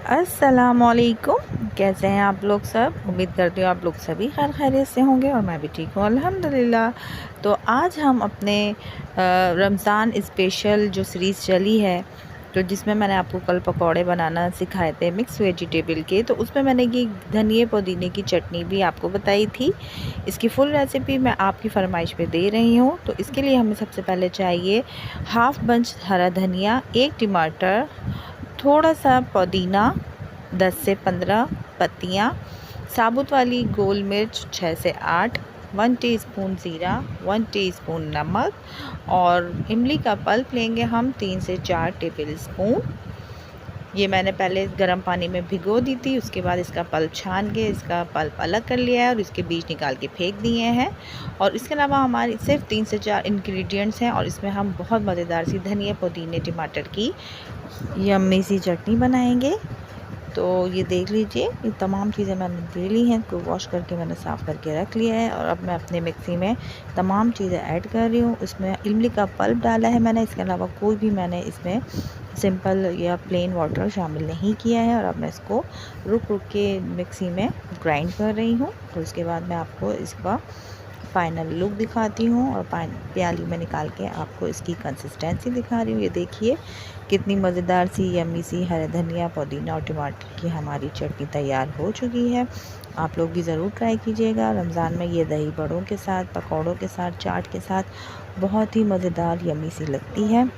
अस्सलामुअलैकुम। कैसे हैं आप लोग सब? उम्मीद करती हूँ आप लोग सभी खैर खैरियत से होंगे और मैं भी ठीक हूँ अल्हम्दुलिल्लाह। तो आज हम अपने रमज़ान स्पेशल जो सीरीज़ चली है, तो जिसमें मैंने आपको कल पकौड़े बनाना सिखाए थे मिक्स वेजिटेबल के, तो उसमें मैंने ये धनिए पुदीने की चटनी भी आपको बताई थी। इसकी फुल रेसिपी मैं आपकी फरमाइश पे दे रही हूँ। तो इसके लिए हमें सबसे पहले चाहिए हाफ़ बंच हरा धनिया, 1 टमाटर, थोड़ा सा पुदीना, 10 से 15 पत्तियाँ, साबुत वाली गोल मिर्च 6 से 8, 1 टीस्पून ज़ीरा, 1 टीस्पून नमक और इमली का पल्प लेंगे हम 3 से 4 टेबलस्पून। ये मैंने पहले गर्म पानी में भिगो दी थी, उसके बाद इसका पल्प छान के इसका पल्प अलग कर लिया है और इसके बीज निकाल के फेंक दिए हैं। और इसके अलावा हमारी सिर्फ 3 से 4 इंग्रेडिएंट्स हैं और इसमें हम बहुत मज़ेदार सी धनिया पुदीने टमाटर की यम्मी सी चटनी बनाएंगे। तो ये देख लीजिए, ये तमाम चीज़ें मैंने ले ली हैं, इसको वॉश करके मैंने साफ़ करके रख लिया है और अब मैं अपने मिक्सी में तमाम चीज़ें ऐड कर रही हूँ। इसमें इमली का पल्प डाला है मैंने, इसके अलावा कोई भी मैंने इसमें सिंपल या प्लेन वाटर शामिल नहीं किया है। और अब मैं इसको रुक रुक के मिक्सी में ग्राइंड कर रही हूँ। तो उसके बाद मैं आपको इसका फ़ाइनल लुक दिखाती हूँ और प्याली में निकाल के आपको इसकी कंसिस्टेंसी दिखा रही हूँ। ये देखिए कितनी मज़ेदार सी यम्मी सी हरा धनिया पुदीना और टमाटर की हमारी चटनी तैयार हो चुकी है। आप लोग भी ज़रूर ट्राई कीजिएगा। रमज़ान में ये दही बड़ों के साथ, पकौड़ों के साथ, चाट के साथ बहुत ही मज़ेदार यम्मी सी लगती है।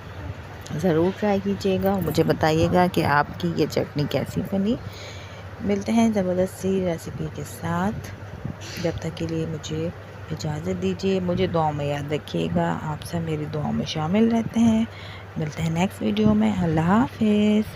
ज़रूर ट्राई कीजिएगा, मुझे बताइएगा कि आपकी ये चटनी कैसी बनी। मिलते हैं ज़बरदस्त सी रेसिपी के साथ। जब तक के लिए मुझे इजाज़त दीजिए। मुझे दुआओं में याद रखिएगा। आप सब मेरी दुआओं में शामिल रहते हैं। मिलते हैं नेक्स्ट वीडियो में। अल्लाह हाफ़िज़।